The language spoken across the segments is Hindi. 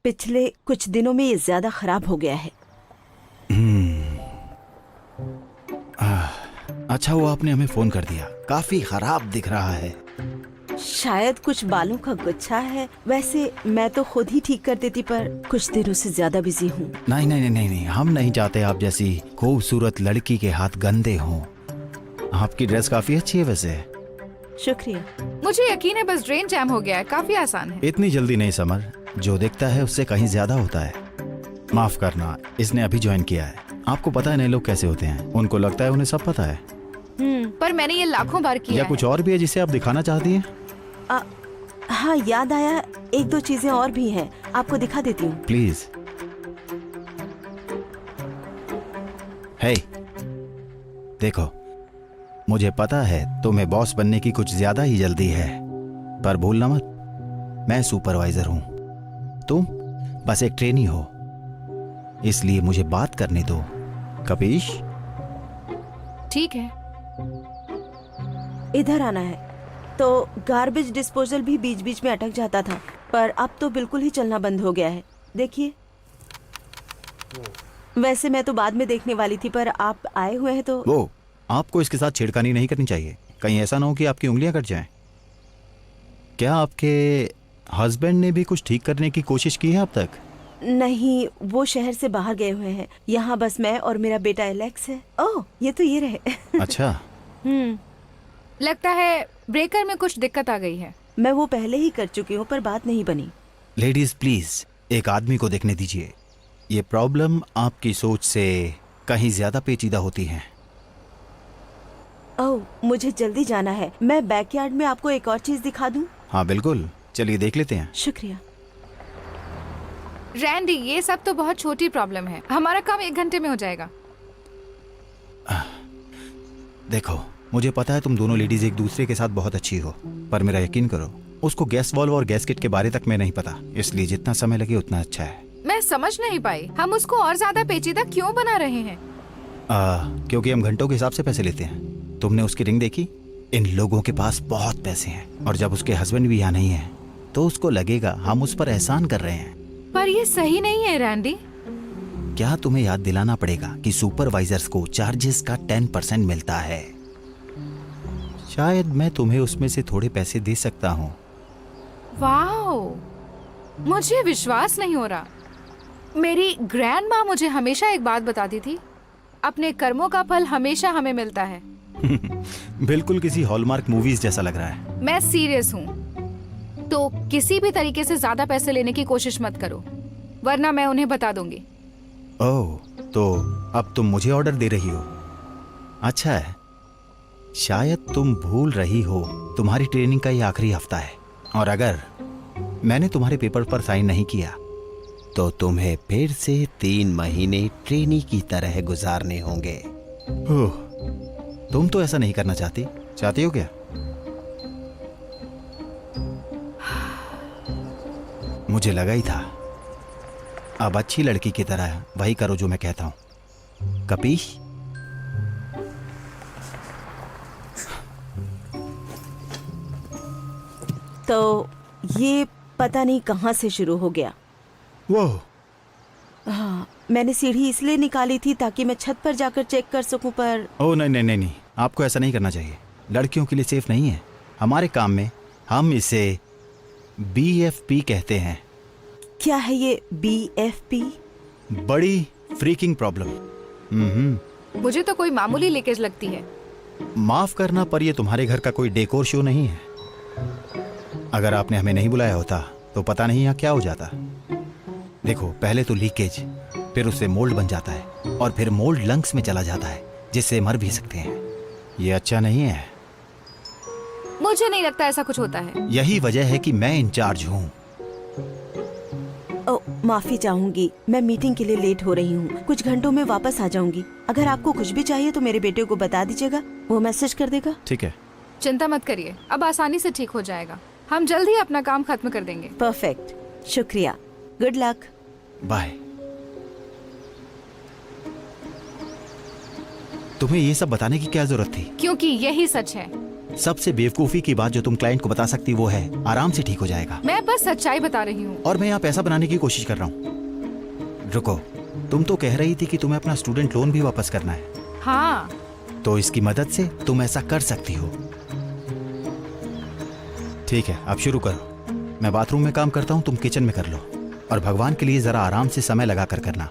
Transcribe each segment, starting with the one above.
पिछले कुछ दिनों में ये ज्यादा खराब हो गया है। अच्छा हुआ आपने हमें फोन कर दिया, काफी खराब दिख रहा है। शायद कुछ बालों का गुच्छा है। वैसे मैं तो खुद ही ठीक कर देती, पर कुछ दिनों से ज्यादा बिजी हूँ। नहीं नहीं नहीं नहीं, हम नहीं चाहते आप जैसी खूबसूरत लड़की के हाथ गंदे हों। आपकी ड्रेस काफी अच्छी है वैसे। शुक्रिया। मुझे यकीन है बस ड्रेन जैम हो गया है, काफी आसान है। इतनी जल्दी नहीं समर, जो दिखता है उससे कहीं ज्यादा होता है। माफ करना, इसने अभी ज्वाइन किया है। आपको पता है नए लोग कैसे होते हैं, उनको लगता है उन्हें सब पता है। पर मैंने ये लाखों बार किया या है। कुछ और भी है जिसे आप दिखाना चाहती हैं? हाँ, याद आया, एक दो चीजें और भी हैं, आपको दिखा देती हूँ। प्लीज। हे, देखो, मुझे पता है तुम्हें बॉस बनने की कुछ ज्यादा ही जल्दी है, पर भूलना मत, मैं सुपरवाइजर हूं, तुम बस एक ट्रेनी हो, इसलिए मुझे बात करने दो। कपीश? ठीक है। इधर आना है। तो गार्बेज डिस्पोजल भी बीच बीच में अटक जाता था, पर अब तो बिल्कुल ही चलना बंद हो गया है। देखिए, वैसे मैं तो बाद में देखने वाली थी, पर आप आए हुए हैं तो। वो, आपको इसके साथ छेड़खानी नहीं करनी चाहिए, कहीं ऐसा ना हो कि आपकी उंगलियां कट जाएं। क्या आपके हस्बैंड ने भी कुछ ठीक करने की कोशिश की है अब तक? नहीं, वो शहर से बाहर गए हुए हैं। यहाँ बस मैं और मेरा बेटा एलेक्स है। ओह, ये तो ये रहे। अच्छा। लगता है ब्रेकर में कुछ दिक्कत आ गई है। मैं वो पहले ही कर चुकी हूँ, पर बात नहीं बनी। लेडीज प्लीज, एक आदमी को देखने दीजिए। ये प्रॉब्लम आपकी सोच से कहीं ज्यादा पेचीदा होती है। ओह, मुझे जल्दी जाना है। मैं बैकयार्ड में आपको एक और चीज दिखा दूं? हाँ बिल्कुल, चलिए देख लेते हैं। शुक्रिया। रैंडी, ये सब तो बहुत छोटी प्रॉब्लम है, हमारा काम 1 घंटे में हो जाएगा। देखो, मुझे पता है तुम दोनों लेडीज एक दूसरे के साथ बहुत अच्छी हो, पर मेरा यकीन करो, उसको गैस वॉल्व और गैसकेट के बारे तक में नहीं पता, इसलिए जितना समय लगे उतना अच्छा है। मैं समझ नहीं पाई, हम उसको और ज्यादा पेचीदा क्यों बना रहे हैं? क्योंकि हम घंटों के हिसाब से पैसे लेते हैं। तुमने उसकी रिंग देखी? इन लोगों के पास बहुत पैसे हैं, और जब उसके हस्बैंड भी यहाँ नहीं है तो उसको लगेगा हम उस पर एहसान कर रहे हैं। पर ये सही नहीं है रैंडी। क्या तुम्हें याद दिलाना पड़ेगा कि सुपरवाइजर्स को चार्जेस का 10% मिलता है। शायद मैं तुम्हें उसमें से थोड़े पैसे दे सकता हूँ। वाओ, मुझे विश्वास नहीं हो रहा। मेरी ग्रैंड माँ मुझे हमेशा एक बात बताती थी, अपने कर्मों का फल हमेशा हमें मिलता है। बिल्कुल किसी हॉलमार्क मूवीज जैसा लग रहा है। मैं सीरियस हूँ, तो किसी भी तरीके से ज्यादा पैसे लेने की कोशिश मत करो, वरना मैं उन्हें बता दूंगी। ओह, तो अब तुम मुझे ऑर्डर दे रही हो? अच्छा है, शायद तुम भूल रही हो तुम्हारी ट्रेनिंग का ये आखिरी हफ्ता है, और अगर मैंने तुम्हारे पेपर पर साइन नहीं किया तो तुम्हें फिर से 3 महीने ट्रेनी की तरह गुजारने होंगे। ओह, तुम तो ऐसा नहीं करना चाहती हो क्या? मुझे लगा ही था। अब अच्छी लड़की की तरह वही करो जो मैं कहता हूं। कपीश? तो ये पता नहीं कहाँ से शुरू हो गया। वो हाँ, मैंने सीढ़ी इसलिए निकाली थी ताकि मैं छत पर जाकर चेक कर सकूं, पर ओह नहीं नहीं नहीं नहीं, आपको ऐसा नहीं करना चाहिए। लड़कियों के लिए सेफ नहीं है। हमारे काम में हम इसे BFP कहते हैं। क्या है ये BFP? बड़ी फ्रीकिंग प्रॉब्लम। मुझे तो कोई मामूली लीकेज लगती है। माफ करना, पर ये तुम्हारे घर का कोई डेकोर शो नहीं है। अगर आपने हमें नहीं बुलाया होता तो पता नहीं यहाँ क्या हो जाता। देखो, पहले तो लीकेज, फिर उससे मोल्ड बन जाता है, और फिर मोल्ड लंग्स में चला जाता है, जिससे मर भी सकते हैं। ये अच्छा नहीं है। मुझे नहीं लगता ऐसा कुछ होता है। यही वजह है कि मैं इंचार्ज हूँ। ओ, माफी चाहूंगी, मैं मीटिंग के लिए लेट हो रही हूँ। कुछ घंटों में वापस आ जाऊंगी। अगर आपको कुछ भी चाहिए तो मेरे बेटे को बता दीजिएगा, वो मैसेज कर देगा। ठीक है। चिंता मत करिए, अब आसानी से ठीक हो जाएगा। हम जल्द ही अपना काम खत्म कर देंगे। परफेक्ट, शुक्रिया, गुड लक। बाय। तुम्हें ये सब बताने की क्या जरूरत थी? क्योंकि यही सच है। सबसे बेवकूफी की बात जो तुम क्लाइंट को बता सकती वो है आराम से ठीक हो जाएगा। मैं बस सच्चाई बता रही हूँ। और मैं यहाँ पैसा बनाने की कोशिश कर रहा हूँ। रुको, तुम तो कह रही थी कि तुम्हें अपना स्टूडेंट लोन भी वापस करना है। हाँ, तो इसकी मदद से तुम ऐसा कर सकती हो। ठीक है, अब शुरू करो। मैं बाथरूम में काम करता हूँ, तुम किचन में कर लो। और भगवान के लिए जरा आराम से समय लगा कर करना।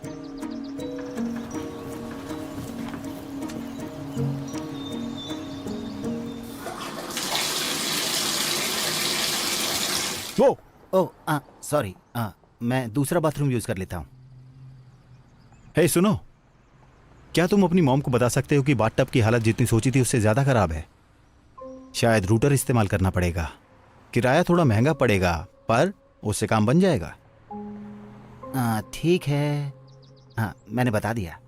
वो ओह सॉरी, मैं दूसरा बाथरूम यूज कर लेता हूँ। हे सुनो, क्या तुम अपनी मॉम को बता सकते हो कि बाथटब की हालत जितनी सोची थी उससे ज्यादा खराब है? शायद रूटर इस्तेमाल करना पड़ेगा। किराया थोड़ा महंगा पड़ेगा पर उससे काम बन जाएगा। ठीक है, मैंने बता दिया।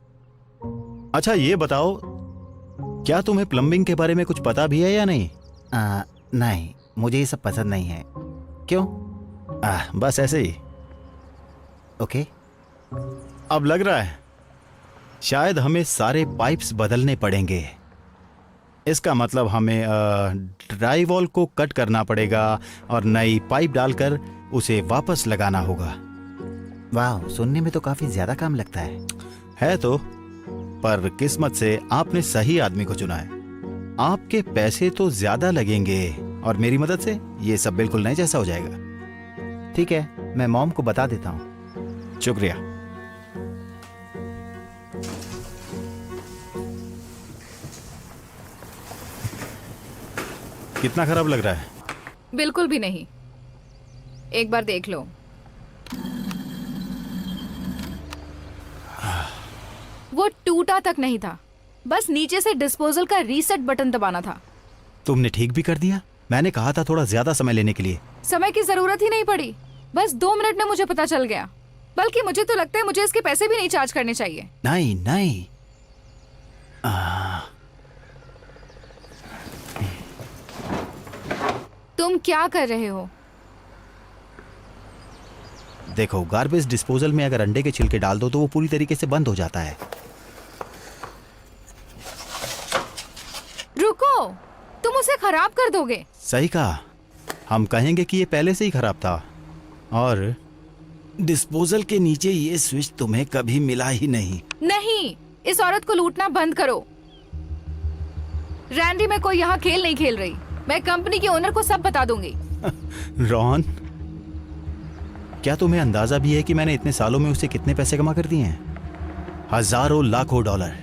अच्छा ये बताओ, क्या तुम्हें प्लम्बिंग के बारे में कुछ पता भी है या नहीं? नहीं, मुझे ये सब पसंद नहीं है। क्यों? बस ऐसे ही। ओके। अब लग रहा है शायद हमें सारे पाइप्स बदलने पड़ेंगे। इसका मतलब हमें ड्राई वॉल को कट करना पड़ेगा और नई पाइप डालकर उसे वापस लगाना होगा। वाह, सुनने में तो काफी ज्यादा काम लगता है तो, पर किस्मत से आपने सही आदमी को चुना है। आपके पैसे तो ज्यादा लगेंगे और मेरी मदद से ये सब बिल्कुल नए जैसा हो जाएगा। ठीक है, मैं मॉम को बता देता हूँ। शुक्रिया। कितना खराब लग रहा है? बिल्कुल भी नहीं, एक बार देख लो। वो टूटा तक नहीं था, बस नीचे से डिस्पोजल का रीसेट बटन दबाना था। तुमने ठीक भी कर दिया। मैंने कहा था थोड़ा ज्यादा समय लेने के लिए। समय की जरूरत ही नहीं पड़ी, बस 2 मिनट में मुझे पता चल गया। बल्कि मुझे तो लगता है मुझे इसके पैसे भी नहीं चार्ज करने चाहिए। नहीं नहीं, तुम क्या कर रहे हो? देखो, गार्बेज डिस्पोजल में अगर अंडे के छिलके डाल दो तो वो पूरी तरीके से बंद हो जाता है। रुको, तुम उसे खराब कर दोगे। सही कहा, हम कहेंगे कि ये पहले से ही खराब था और डिस्पोजल के नीचे ये स्विच तुम्हें कभी मिला ही नहीं। नहीं, इस औरत को लूटना बंद करो। रैंडी, मैं कोई यहाँ खेल नहीं खेल रही। मैं कंपनी के ओनर को सब बता दूंगी। रॉन, क्या तुम्हें अंदाजा भी है कि मैंने इतने सालों में उसे कितने पैसे कमा कर दिए हैं? हजारों लाखों डॉलर।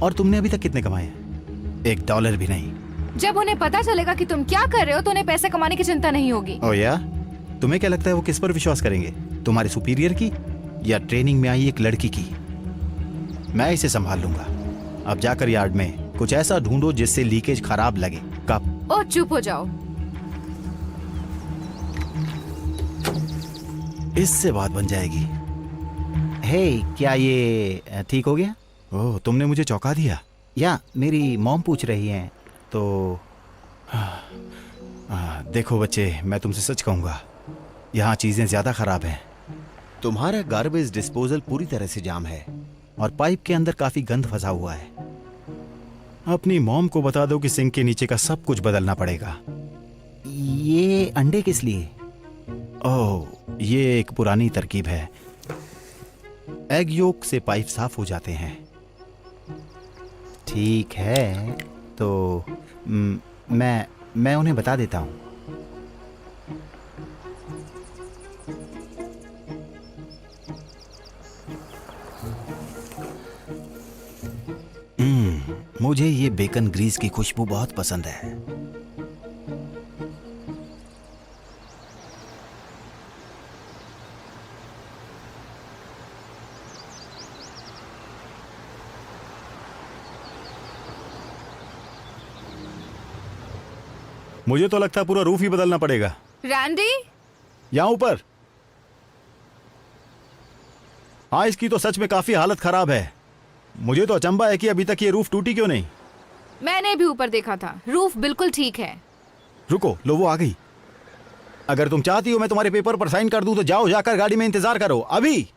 और तुमने अभी तक कितने कमाए हैं? $1 भी नहीं। जब उन्हें पता चलेगा कि तुम क्या कर रहे हो तो उन्हें पैसे कमाने की चिंता नहीं होगी। ओ या? तुम्हें क्या लगता है वो किस पर विश्वास करेंगे? तुम्हारे सुपीरियर की या ट्रेनिंग में आई एक लड़की की? मैं इसे संभाल लूंगा। अब जाकर यार्ड में कुछ ऐसा ढूंढो जिससे लीकेज खराब लगे। कब? ओ चुप हो जाओ। इससे बात बन जाएगी। हे, क्या ये ठीक हो गया? ओह, तुमने मुझे चौंका दिया। या मेरी मॉम पूछ रही हैं तो देखो बच्चे, मैं तुमसे सच कहूंगा, यहाँ चीजें ज्यादा खराब हैं। तुम्हारा गार्बेज डिस्पोजल पूरी तरह से जाम है और पाइप के अंदर काफी गंद फंसा हुआ है। अपनी मॉम को बता दो कि सिंक के नीचे का सब कुछ बदलना पड़ेगा। ये अंडे किस लिए? ओह, ये एक पुरानी तरकीब है। एग योक से पाइप साफ हो जाते हैं। ठीक है, तो मैं उन्हें बता देता हूँ। मुझे ये बेकन ग्रीस की खुशबू बहुत पसंद है। मुझे तो लगता है पूरा रूफ ही बदलना पड़ेगा। रैंडी, यहाँ ऊपर। हाँ, इसकी तो सच में काफी हालत खराब है। मुझे तो अचंभा है कि अभी तक ये रूफ टूटी क्यों नहीं। मैंने भी ऊपर देखा था, रूफ बिल्कुल ठीक है। रुको, लो वो आ गई। अगर तुम चाहती हो मैं तुम्हारे पेपर पर साइन कर दूं तो जाओ, जाकर गाड़ी में इंतजार करो अभी।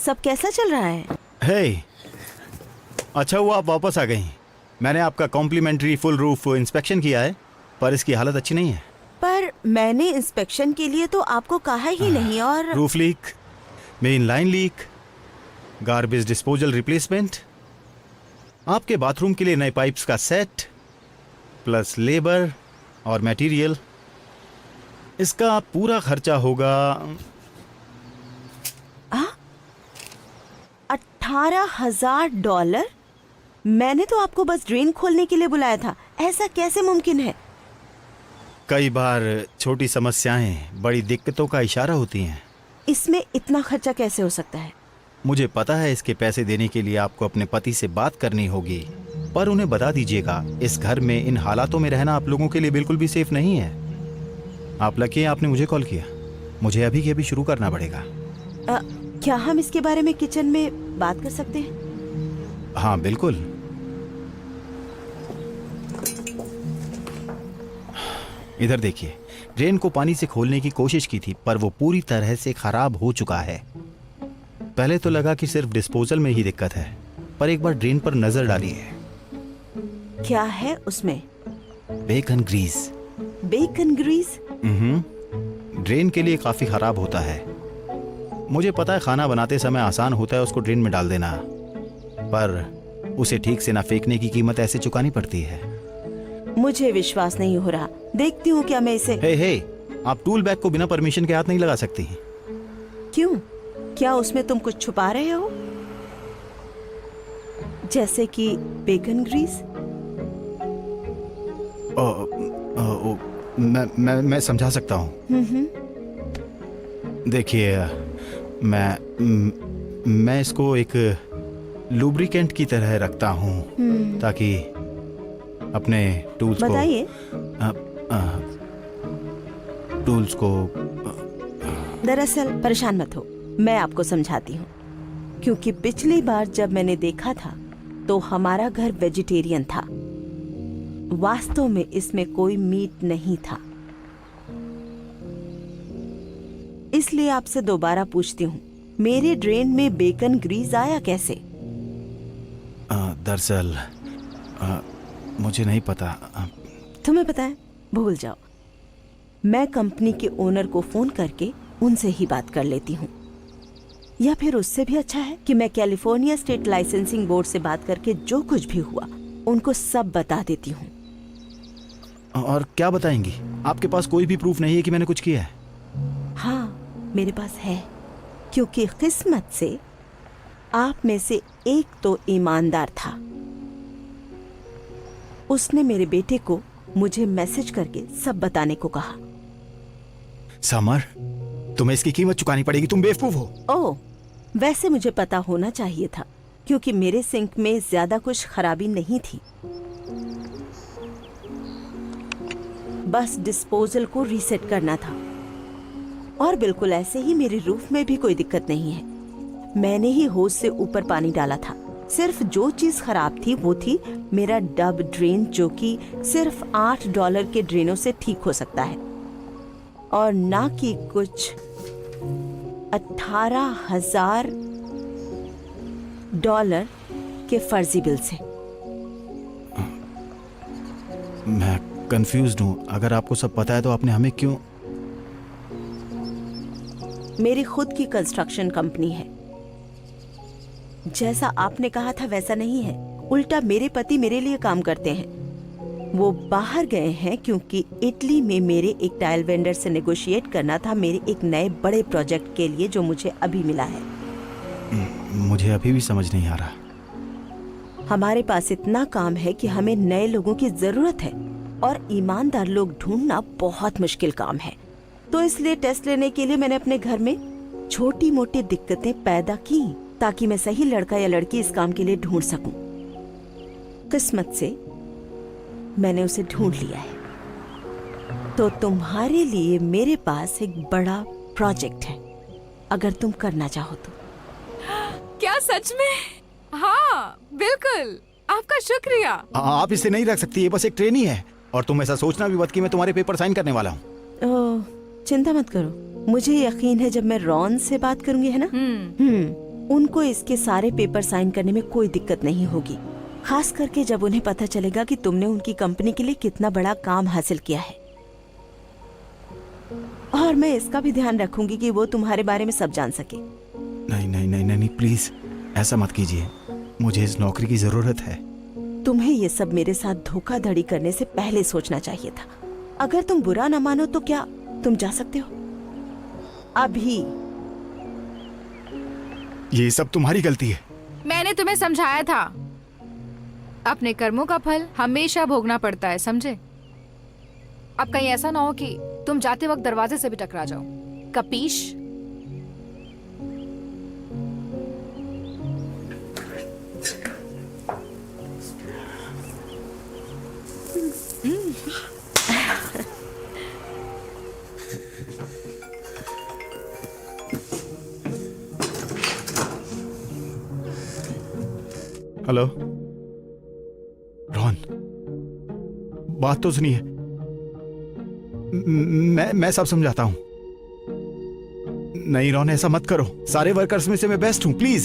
सब कैसा चल रहा है? हे, अच्छा हुआ आप वापस आ गई। मैंने आपका कॉम्प्लीमेंट्री फुल रूफ इंस्पेक्शन किया है, पर इसकी हालत अच्छी नहीं है। पर मैंने इंस्पेक्शन के लिए तो आपको कहा ही नहीं। और roof leak, main line leak, garbage disposal replacement, आपके बाथरूम के लिए नए पाइप्स का सेट, प्लस लेबर और मटेरियल, इसका पूरा खर्चा होगा $18,000। मैंने तो आपको बस ड्रेन खोलने के लिए बुलाया था, ऐसा कैसे मुमकिन है? कई बार छोटी समस्याएं बड़ी दिक्कतों का इशारा होती हैं। इसमें इतना खर्चा कैसे हो सकता है? मुझे पता है इसके पैसे देने के लिए आपको अपने पति से बात करनी होगी, पर उन्हें बता दीजिएगा इस घर में इन हालातों में रहना आप लोगों के लिए बिल्कुल भी सेफ नहीं है। आप लकी हैं आपने मुझे कॉल किया। मुझे अभी के अभी शुरू करना पड़ेगा। क्या हम इसके बारे में किचन में बात कर सकते हैं? हाँ बिल्कुल। इधर देखिए, ड्रेन को पानी से खोलने की कोशिश की थी, पर वो पूरी तरह से खराब हो चुका है। पहले तो लगा कि सिर्फ डिस्पोजल में ही दिक्कत है, पर एक बार ड्रेन पर नजर डाली है। क्या है उसमें? Bacon grease. Bacon grease? Drain के लिए काफी खराब होता है। मुझे पता है खाना बनाते समय आसान होता है उसको ड्रेन में डाल देना, पर उसे ठीक से ना फेंकने की कीमत ऐसे चुकानी पड़ती है। मुझे विश्वास नहीं हो रहा। देखती हूँ क्या मैं इसे। हे, आप टूल बैग को बिना परमिशन के हाथ नहीं लगा सकती। क्यों? क्या उसमें तुम कुछ छुपा रहे हो? जैसे कि बेकन ग्रीस? मैं समझा सकता हूँ। देखिए, मैं इसको एक लुब्रिकेंट की तरह रखता हूँ ताकि अपने टूल्स बताइए। टूल्स को दरअसल परेशान मत हो, मैं आपको समझाती हूँ। क्योंकि पिछली बार जब मैंने देखा था तो हमारा घर वेजिटेरियन था। वास्तव में इसमें कोई मीट नहीं था। इसलिए आपसे दोबारा पूछती हूँ, मेरे ड्रेन में बेकन ग्रीस आया कैसे? दरअसल मुझे नहीं पता। तुम्हें पता है? भूल जाओ। मैं कंपनी के ओनर को फोन करके उनसे ही बात कर लेती हूँ, या फिर उससे भी अच्छा है कि मैं कैलिफोर्निया स्टेट लाइसेंसिंग बोर्ड से बात करके जो कुछ भी हुआ उनको सब बता देती हूँ। और क्या बताएंगी? आपके पास कोई भी प्रूफ नहीं है कि मैंने कुछ किया है? हाँ, मेरे पास है, क्योंकि किस्मत से आप में से एक तो ईमानदार था। उसने मेरे बेटे को मुझे मैसेज करके सब बताने को कहा। समर, तुम्हें इसकी कीमत चुकानी पड़ेगी, तुम बेवकूफ हो। ओह, वैसे मुझे पता होना चाहिए था, क्योंकि मेरे सिंक में ज्यादा कुछ खराबी नहीं थी। बस डिस्पोजल को रीसेट करना था। और बिल्कुल ऐसे ही मेरे रूफ में भी कोई दिक्कत नहीं है। मैंने ही होज से ऊपर पानी डाला था। सिर्फ जो चीज खराब थी वो थी मेरा डब ड्रेन, जो कि सिर्फ $8 के ड्रेनों से ठीक हो सकता है, और ना कि कुछ $18,000 के फर्जी बिल से। मैं कंफ्यूज्ड हूँ। अगर आपको सब पता है तो आपने हमें क्यों? मेरी खुद की कंस्ट्रक्शन कंपनी है। जैसा आपने कहा था वैसा नहीं है। उल्टा मेरे पति मेरे लिए काम करते हैं। वो बाहर गए हैं क्योंकि इटली में मेरे एक टाइल वेंडर से नेगोशिएट करना था मेरे एक नए बड़े प्रोजेक्ट के लिए, जो मुझे अभी मिला है। मुझे अभी भी समझ नहीं आ रहा। हमारे पास इतना काम है कि हमें नए लोगों की जरूरत है, और ईमानदार लोग ढूंढना बहुत मुश्किल काम है। तो इसलिए टेस्ट लेने के लिए मैंने अपने घर में छोटी मोटी दिक्कतें पैदा की, ताकि मैं सही लड़का या लड़की इस काम के लिए ढूंढ सकूं। किस्मत से मैंने उसे ढूंढ लिया है। तो तुम्हारे लिए मेरे पास एक बड़ा प्रोजेक्ट है, अगर तुम करना चाहो तो। क्या सच में? हाँ बिल्कुल, आपका शुक्रिया। आप इसे नहीं रख सकती, ये बस एक ट्रेनी है। और तुम ऐसा सोचना भी मत कि मैं तुम्हारे पेपर साइन करने वाला हूँ। ओह, चिंता मत करो, मुझे यकीन है जब मैं रॉन से बात करूंगी, है ना? उनको इसके सारे पेपर साइन करने में कोई दिक्कत नहीं होगी, खास करके जब उन्हें पता चलेगा कि तुमने उनकी कंपनी के लिए कितना बड़ा काम हासिल किया है। और मैं इसका भी ध्यान रखूंगी कि वो तुम्हारे बारे में सब जान सके। नहीं नहीं नहीं नहीं, नहीं प्लीज ऐसा मत कीजिए, मुझे इस नौकरी की जरूरत है। तुम्हें ये सब मेरे साथ धोखाधड़ी करने से पहले सोचना चाहिए था। अगर तुम बुरा ना मानो तो क्या तुम जा सकते हो अभी? ये सब तुम्हारी गलती है। मैंने तुम्हें समझाया था, अपने कर्मों का फल हमेशा भोगना पड़ता है, समझे? अब कहीं ऐसा ना हो कि तुम जाते वक्त दरवाजे से भी टकरा जाओ। कपीश? हेलो रॉन, बात तो सुनिए। मैं सब समझाता हूं। नहीं रॉन, ऐसा मत करो। सारे वर्कर्स में से मैं बेस्ट हूं, प्लीज।